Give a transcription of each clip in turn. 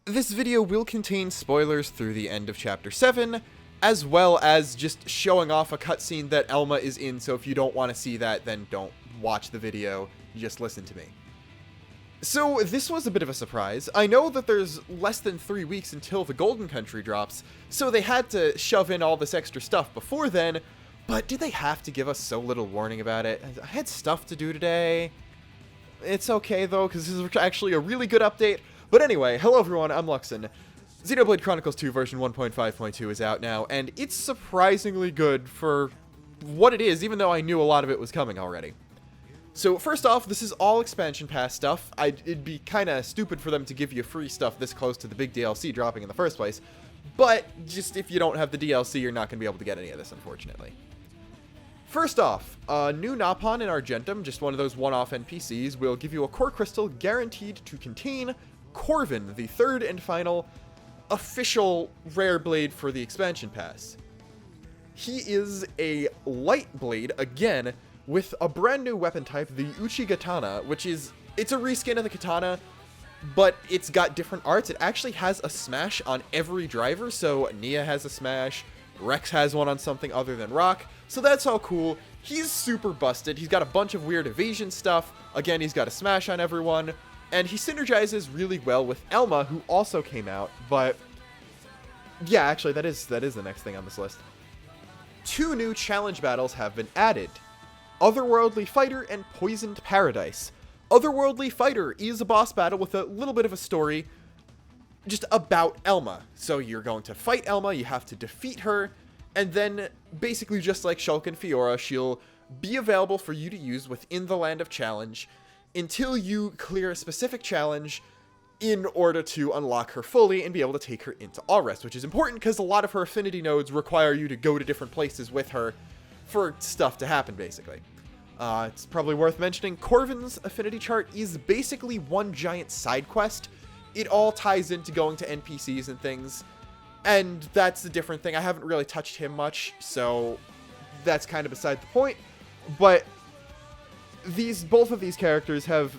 This video will contain spoilers through the end of Chapter 7, as well as just showing off a cutscene that Elma is in, so if you don't want to see that, then don't watch the video, just listen to me. So this was a bit of a surprise. I know that there's less than 3 weeks until the Golden Country drops, so they had to shove in all this extra stuff before then, but did they have to give us so little warning about it? I had stuff to do today. It's okay though, because this is actually a really good update. But anyway, hello everyone, I'm Luxon. Xenoblade Chronicles 2 version 1.5.2 is out now, and it's surprisingly good for what it is, even though I knew a lot of it was coming already. So first off, this is all expansion pass stuff. It'd be kind of stupid for them to give you free stuff this close to the big DLC dropping in the first place, but just if you don't have the DLC, you're not going to be able to get any of this, unfortunately. First off, new Napon in Argentum, just one of those one-off NPCs, will give you a core crystal guaranteed to contain Corvin, the third and final official rare blade for the expansion pass. He is a light blade, again, with a brand new weapon type, the Uchigatana, it's a reskin of the katana, but it's got different arts. It actually has a smash on every driver, so Nia has a smash, Rex has one on something other than rock, so that's all cool. He's super busted, he's got a bunch of weird evasion stuff, again he's got a smash on everyone, and he synergizes really well with Elma, who also came out, but yeah, actually that is the next thing on this list. 2 new challenge battles have been added. Otherworldly Fighter and Poisoned Paradise. Otherworldly Fighter is a boss battle with a little bit of a story just about Elma. So you're going to fight Elma, you have to defeat her, and then basically just like Shulk and Fiora, she'll be available for you to use within the Land of Challenge until you clear a specific challenge in order to unlock her fully and be able to take her into All Rest, which is important because a lot of her affinity nodes require you to go to different places with her for stuff to happen, basically. It's probably worth mentioning, Corvin's affinity chart is basically one giant side quest. It all ties into going to NPCs and things, and that's the different thing. I haven't really touched him much, so that's kind of beside the point, but both of these characters have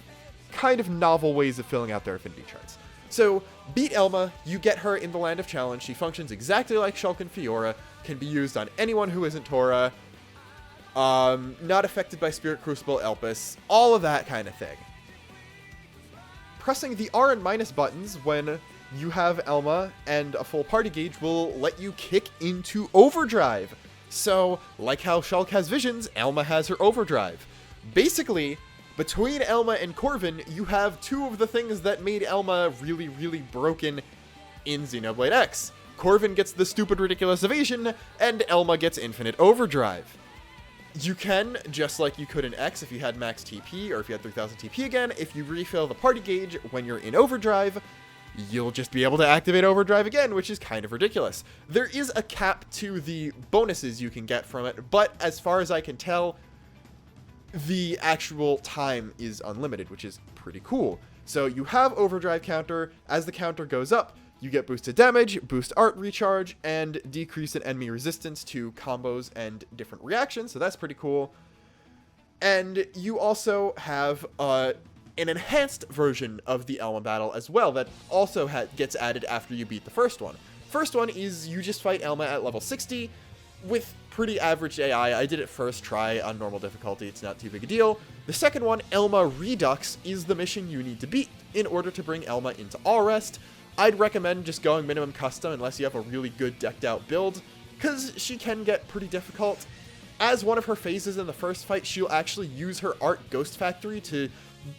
kind of novel ways of filling out their affinity charts. So, beat Elma, you get her in the Land of Challenge, she functions exactly like Shulk and Fiora, can be used on anyone who isn't Tora, not affected by Spirit Crucible Elpis, all of that kind of thing. Pressing the R and minus buttons when you have Elma and a full party gauge will let you kick into overdrive. So, like how Shulk has visions, Elma has her overdrive. Basically, between Elma and Corvin, you have 2 of the things that made Elma really, really broken in Xenoblade X. Corvin gets the stupid, ridiculous evasion, and Elma gets infinite overdrive. You can, just like you could in X if you had max TP, or if you had 3000 TP again, if you refill the party gauge when you're in overdrive, you'll just be able to activate overdrive again, which is kind of ridiculous. There is a cap to the bonuses you can get from it, but as far as I can tell, the actual time is unlimited, which is pretty cool. So you have overdrive counter. As the counter goes up, you get boosted damage, boost art recharge, and decrease in enemy resistance to combos and different reactions, so that's pretty cool. And you also have an enhanced version of the Elma battle as well that also gets added after you beat the first one. First one is you just fight Elma at level 60 with pretty average AI. I did it first try on normal difficulty, it's not too big a deal. The second one, Elma Redux, is the mission you need to beat in order to bring Elma into All Rest. I'd recommend just going minimum custom unless you have a really good decked out build, because she can get pretty difficult. As one of her phases in the first fight, she'll actually use her art Ghost Factory to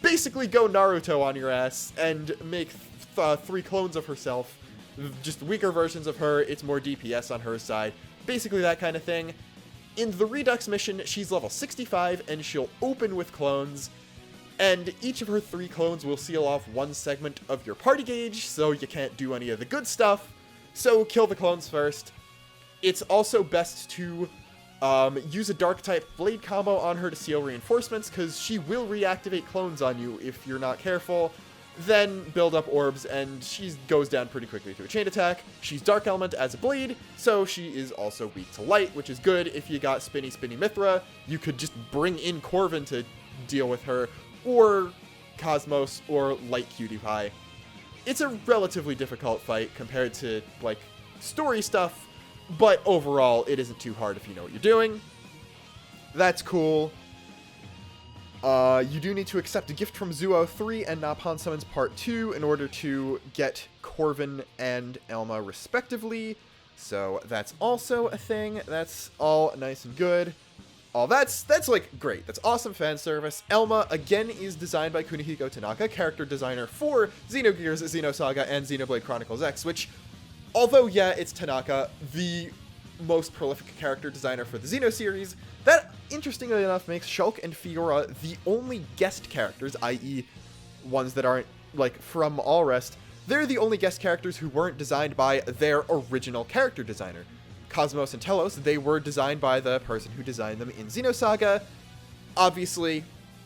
basically go Naruto on your ass and make 3 clones of herself, just weaker versions of her. It's more DPS on her side, basically that kind of thing. In the Redux mission, she's level 65 and she'll open with clones, and each of her 3 clones will seal off 1 segment of your party gauge, so you can't do any of the good stuff, so kill the clones first. It's also best to use a dark type blade combo on her to seal reinforcements, because she will reactivate clones on you if you're not careful, then build up orbs, and she goes down pretty quickly through a chain attack. She's dark element as a blade, so she is also weak to light, which is good. If you got Spinny Mithra, you could just bring in Corvin to deal with her, or Cosmos, or Light Cutie Pie. It's a relatively difficult fight compared to, like, story stuff, but overall, it isn't too hard if you know what you're doing. That's cool. You do need to accept a gift from Zuo 3 and Napon Summons Part 2 in order to get Corvin and Elma respectively. So that's also a thing. That's all nice and good. All that's like great. That's awesome fan service. Elma again is designed by Kunihiko Tanaka, character designer for Xenogears, Xenosaga, and Xenoblade Chronicles X, which, although yeah, it's Tanaka, the most prolific character designer for the Xeno series, that interestingly enough makes Shulk and Fiora the only guest characters, i.e. ones that aren't like from Allrest. They're the only guest characters who weren't designed by their original character designer. Cosmos and Telos, they were designed by the person who designed them in Xenosaga. Obviously,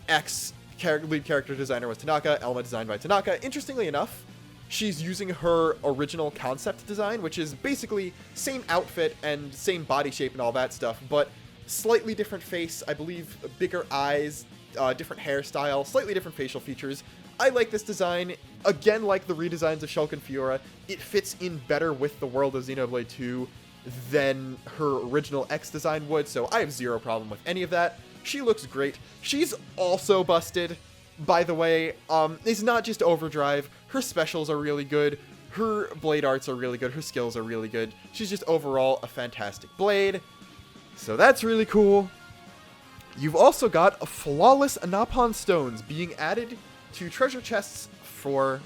lead character designer was Tanaka, Elma designed by Tanaka. Interestingly enough, she's using her original concept design, which is basically same outfit and same body shape and all that stuff, but slightly different face, I believe bigger eyes, different hairstyle, slightly different facial features. I like this design. Again, like the redesigns of Shulk and Fiora, it fits in better with the world of Xenoblade 2 than her original X design would, so I have zero problem with any of that. She looks great. She's also busted, by the way. It's not just Overdrive. Her specials are really good. Her blade arts are really good. Her skills are really good. She's just overall a fantastic blade. So that's really cool. You've also got a flawless Napon stones being added to treasure chests for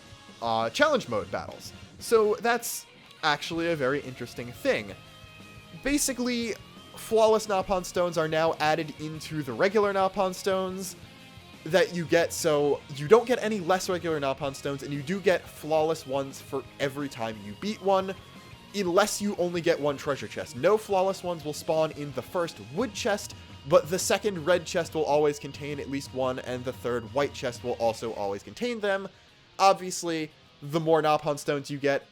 challenge mode battles. So that's actually a very interesting thing. Basically, flawless Napon stones are now added into the regular Napon stones that you get, so you don't get any less regular Napon stones, and you do get flawless ones for every time you beat one, unless you only get one treasure chest. No flawless ones will spawn in the first wood chest, but the second red chest will always contain at least one, and the third white chest will also always contain them. Obviously, the more Napon stones you get,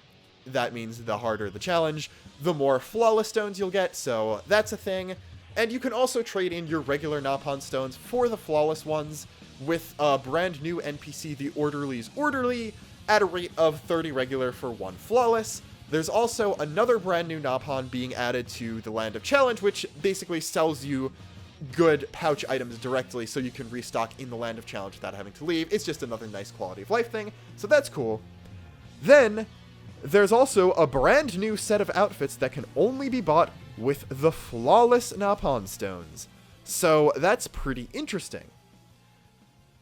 that means the harder the challenge, the more flawless stones you'll get, so that's a thing. And you can also trade in your regular Napon stones for the flawless ones with a brand new NPC, the Orderly's Orderly, at a rate of 30 regular for 1 flawless. There's also another brand new Napon being added to the Land of Challenge, which basically sells you good pouch items directly so you can restock in the Land of Challenge without having to leave. It's just another nice quality of life thing, so that's cool. Then there's also a brand new set of outfits that can only be bought with the flawless Napon stones. So that's pretty interesting.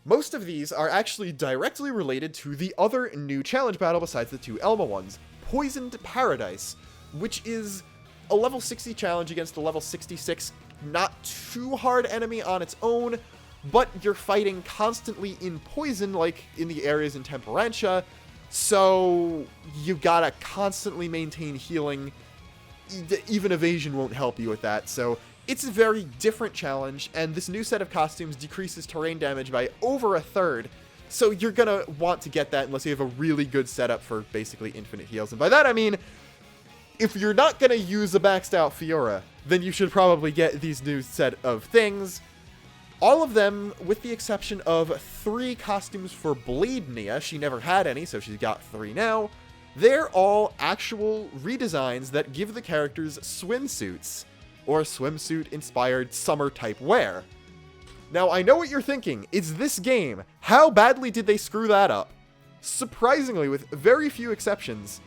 Most of these are actually directly related to the other new challenge battle besides the 2 Elma ones, Poisoned Paradise, which is a level 60 challenge against a level 66, not too hard enemy on its own, but you're fighting constantly in poison, like in the areas in Temperantia, so you gotta constantly maintain healing. Even evasion won't help you with that, so it's a very different challenge, and this new set of costumes decreases terrain damage by over 1/3, so you're gonna want to get that unless you have a really good setup for basically infinite heals. And by that I mean, if you're not gonna use a maxed out Fiora, then you should probably get these new set of things. All of them, with the exception of 3 costumes for Blade Nia. She never had any, so she's got 3 now. They're all actual redesigns that give the characters swimsuits, or swimsuit-inspired summer-type wear. Now, I know what you're thinking. It's this game. How badly did they screw that up? Surprisingly, with very few exceptions,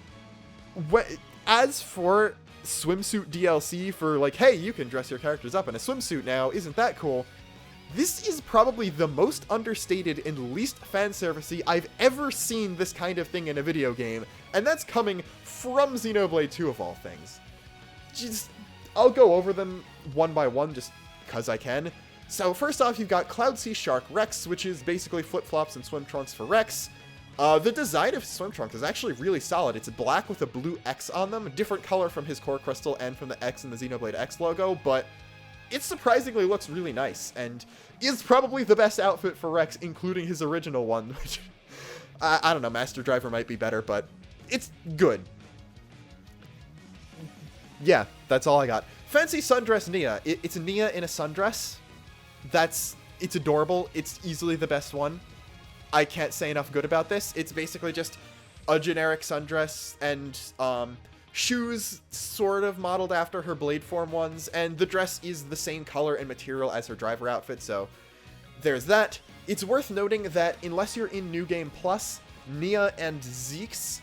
as for swimsuit DLC for, like, hey, you can dress your characters up in a swimsuit now, isn't that cool? This is probably the most understated and least fanservice-y I've ever seen this kind of thing in a video game, and that's coming from Xenoblade 2 of all things. I'll go over them one by one just because I can. So first off, you've got Cloud Sea Shark Rex, which is basically flip-flops and swim trunks for Rex. The design of swim trunks is actually really solid. It's black with a blue X on them, a different color from his core crystal and from the X in the Xenoblade X logo, but it surprisingly looks really nice, and is probably the best outfit for Rex, including his original one, which, I don't know, Master Driver might be better, but it's good. Yeah, that's all I got. Fancy Sundress Nia. It's a Nia in a sundress. It's adorable. It's easily the best one. I can't say enough good about this. It's basically just a generic sundress, and shoes sort of modeled after her blade form ones, and the dress is the same color and material as her driver outfit, so there's that. It's worth noting that unless you're in New Game Plus, Nia and Zeke's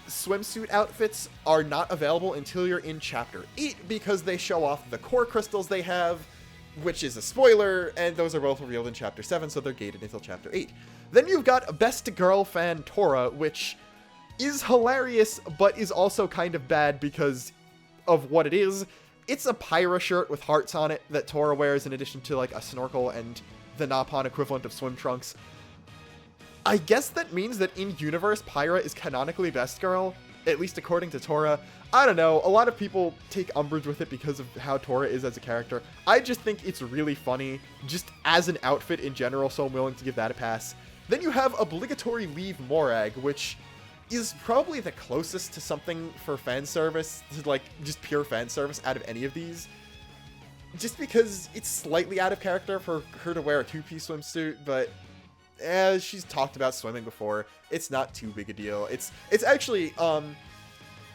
swimsuit outfits are not available until you're in Chapter 8, because they show off the core crystals they have, which is a spoiler, and those are both revealed in Chapter 7, so they're gated until Chapter 8. Then you've got Best Girl Fan Tora, which is hilarious, but is also kind of bad because of what it is. It's a Pyra shirt with hearts on it that Tora wears in addition to, like, a snorkel and the Napon equivalent of swim trunks. I guess that means that in universe, Pyra is canonically Best Girl, at least according to Tora. I don't know, a lot of people take umbrage with it because of how Tora is as a character. I just think it's really funny, just as an outfit in general, so I'm willing to give that a pass. Then you have Obligatory Leave Morag, which is probably the closest to something for fan service, to like just pure fan service out of any of these. Just because it's slightly out of character for her to wear a two-piece swimsuit, but she's talked about swimming before. It's not too big a deal. It's actually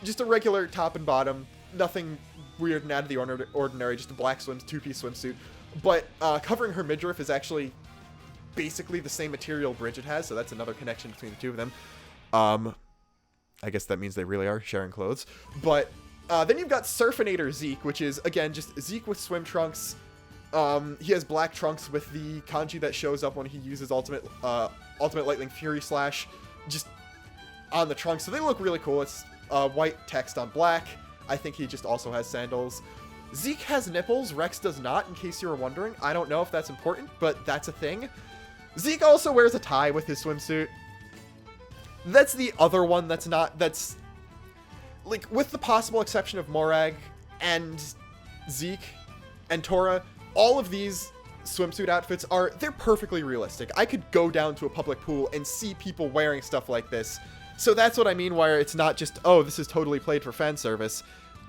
just a regular top and bottom, nothing weird and out of the ordinary, just a black two-piece swimsuit. But covering her midriff is actually basically the same material Bridget has, so that's another connection between the two of them. I guess that means they really are sharing clothes. But then you've got Surfinator Zeke, which is, again, just Zeke with swim trunks. He has black trunks with the kanji that shows up when he uses Ultimate Lightning Fury Slash just on the trunks. So they look really cool. It's white text on black. I think he just also has sandals. Zeke has nipples. Rex does not, in case you were wondering. I don't know if that's important, but that's a thing. Zeke also wears a tie with his swimsuit. That's the other one that's like, with the possible exception of Morag and Zeke and Tora, all of these swimsuit outfits they're perfectly realistic. I could go down to a public pool and see people wearing stuff like this. So that's what I mean where it's not just, oh, this is totally played for fan service.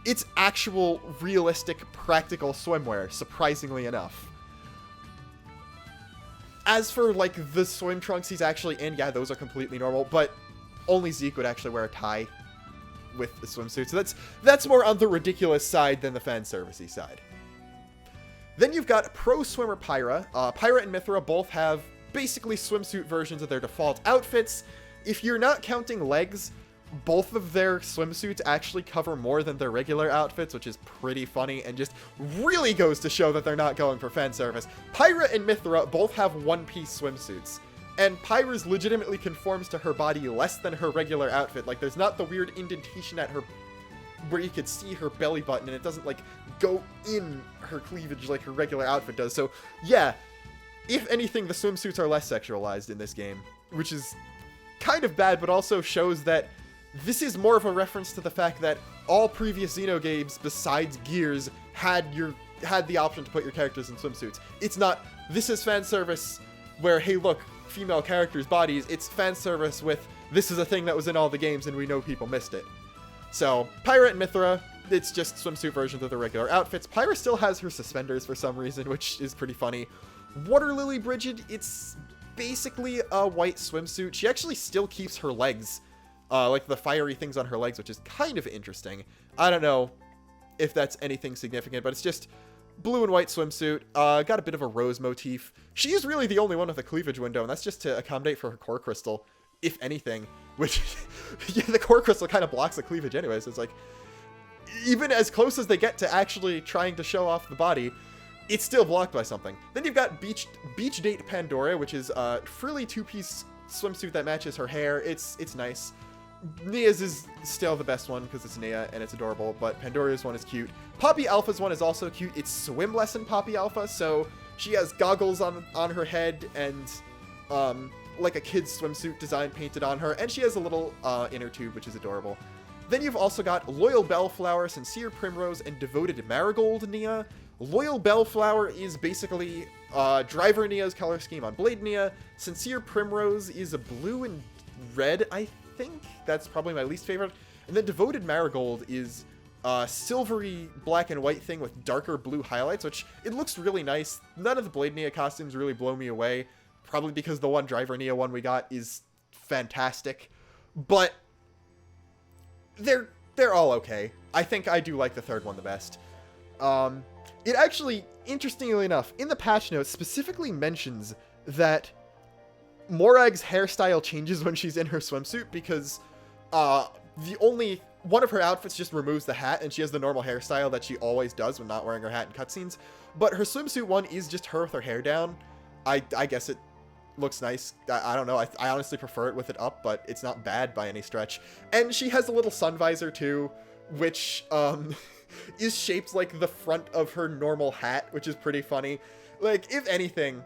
It's actual, realistic, practical swimwear, surprisingly enough. As for, like, the swim trunks he's actually in, yeah, those are completely normal, but only Zeke would actually wear a tie with the swimsuit. So that's more on the ridiculous side than the fan servicey side. Then you've got Pro Swimmer Pyra. Pyra and Mithra both have basically swimsuit versions of their default outfits. If you're not counting legs, both of their swimsuits actually cover more than their regular outfits, which is pretty funny and just really goes to show that they're not going for fan service. Pyra and Mithra both have one-piece swimsuits, and Pyra's legitimately conforms to her body less than her regular outfit. Like, there's not the weird indentation at her where you could see her belly button, and it doesn't, like, go in her cleavage like her regular outfit does. So, yeah, if anything, the swimsuits are less sexualized in this game, which is kind of bad, but also shows that this is more of a reference to the fact that all previous Xeno games, besides Gears, had the option to put your characters in swimsuits. It's not, this is fan service where, hey, look, female characters' bodies. It's fan service with, this is a thing that was in all the games and we know people missed it. So, Pyra and Mithra, it's just swimsuit versions of the regular outfits. Pyra still has her suspenders for some reason, which is pretty funny. Water Lily Bridget, it's basically a white swimsuit. She actually still keeps her legs, like the fiery things on her legs, which is kind of interesting. I don't know if that's anything significant, but it's just blue and white swimsuit. Got a bit of a rose motif. She is really the only one with a cleavage window, and that's just to accommodate for her core crystal, if anything. Which, yeah, the core crystal kind of blocks the cleavage anyway, so it's like, even as close as they get to actually trying to show off the body, it's still blocked by something. Then you've got Beach Date Pandora, which is a frilly two-piece swimsuit that matches her hair. It's nice. Nia's is still the best one because it's Nia and it's adorable, but Pandora's one is cute. Poppy Alpha's one is also cute. It's swim lesson Poppy Alpha, so she has goggles on her head and like a kid's swimsuit design painted on her, and she has a little inner tube, which is adorable. Then you've also got Loyal Bellflower, Sincere Primrose, and Devoted Marigold Nia. Loyal Bellflower is basically Driver Nia's color scheme on Blade Nia. Sincere Primrose is a blue and red, I think. That's probably my least favorite. And then Devoted Marigold is a silvery black and white thing with darker blue highlights, which it looks really nice. None of the Blade Nia costumes really blow me away, probably because the one Driver Nia one we got is fantastic. but they're all okay. I think I do like the third one the best. It actually, interestingly enough, in the patch notes specifically mentions that Morag's hairstyle changes when she's in her swimsuit because one of her outfits just removes the hat and she has the normal hairstyle that she always does when not wearing her hat in cutscenes. But her swimsuit one is just her with her hair down. I guess it looks nice. I don't know. I honestly prefer it with it up, but it's not bad by any stretch. And she has a little sun visor too, which is shaped like the front of her normal hat, which is pretty funny. Like, if anything,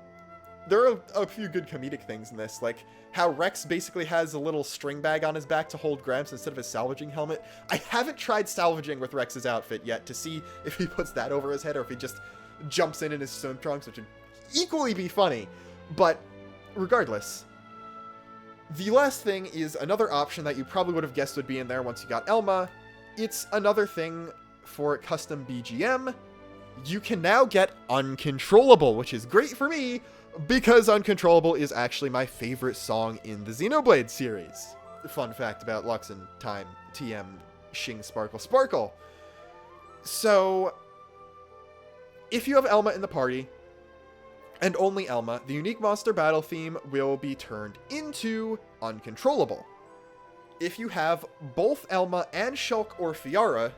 there are a few good comedic things in this, like how Rex basically has a little string bag on his back to hold Gramps instead of his salvaging helmet. I haven't tried salvaging with Rex's outfit yet to see if he puts that over his head or if he just jumps in his swim trunks, which would equally be funny. But regardless, the last thing is another option that you probably would have guessed would be in there once you got Elma. It's another thing for custom BGM. You can now get Uncontrollable, which is great for me, because Uncontrollable is actually my favorite song in the Xenoblade series. Fun fact about Lux and Time, TM, Shing Sparkle Sparkle. So, if you have Elma in the party, and only Elma, the unique monster battle theme will be turned into Uncontrollable. If you have both Elma and Shulk or Fiora,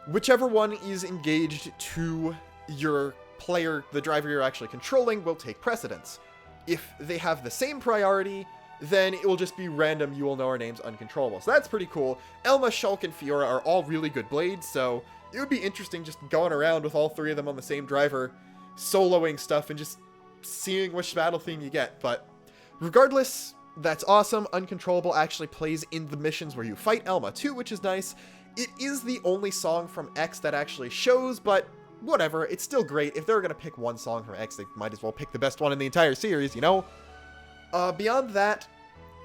whichever one is engaged to your player, the driver you're actually controlling, will take precedence. If they have the same priority, then it will just be random, you will know our names Uncontrollable. So that's pretty cool. Elma, Shulk, and Fiora are all really good blades, so it would be interesting just going around with all three of them on the same driver, soloing stuff, and just seeing which battle theme you get. But regardless, that's awesome. Uncontrollable actually plays in the missions where you fight Elma too, which is nice. It is the only song from X that actually shows, but whatever, it's still great. If they were going to pick one song from X, they might as well pick the best one in the entire series, you know? Beyond that,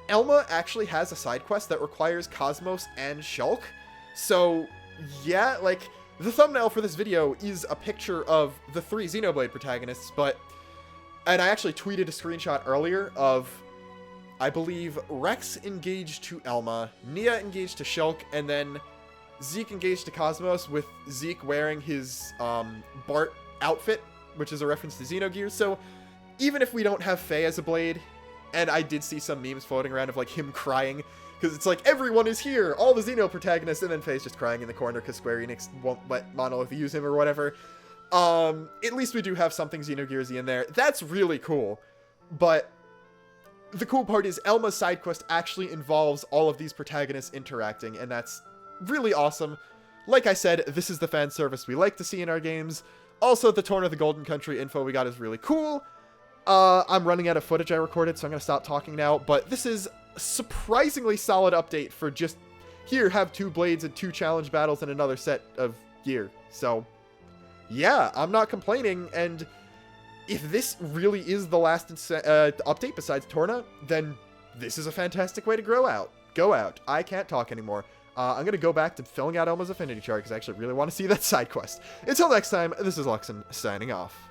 Elma actually has a side quest that requires Cosmos and Shulk. So, yeah, like, the thumbnail for this video is a picture of the three Xenoblade protagonists, and I actually tweeted a screenshot earlier of, I believe, Rex engaged to Elma, Nia engaged to Shulk, and then Zeke engaged to Cosmos, with Zeke wearing his Bart outfit, which is a reference to Xenogears. So even if we don't have Faye as a blade, and I did see some memes floating around of like him crying, because it's like, everyone is here, all the Xeno protagonists, and then Faye's just crying in the corner because Square Enix won't let Monolith use him or whatever. At least we do have something Xenogearsy in there. That's really cool. But the cool part is Elma's side quest actually involves all of these protagonists interacting, and that's really awesome. Like I said, this is the fan service we like to see in our games. Also, the Torn of the Golden Country info we got is really cool. I'm running out of footage I recorded, so I'm going to stop talking now. But this is a surprisingly solid update for just, here, have 2 blades and 2 challenge battles and another set of gear. So, yeah, I'm not complaining. And if this really is the last update besides Torna, then this is a fantastic way to go out. I can't talk anymore. I'm going to go back to filling out Elma's affinity chart because I actually really want to see that side quest. Until next time, this is Luxon signing off.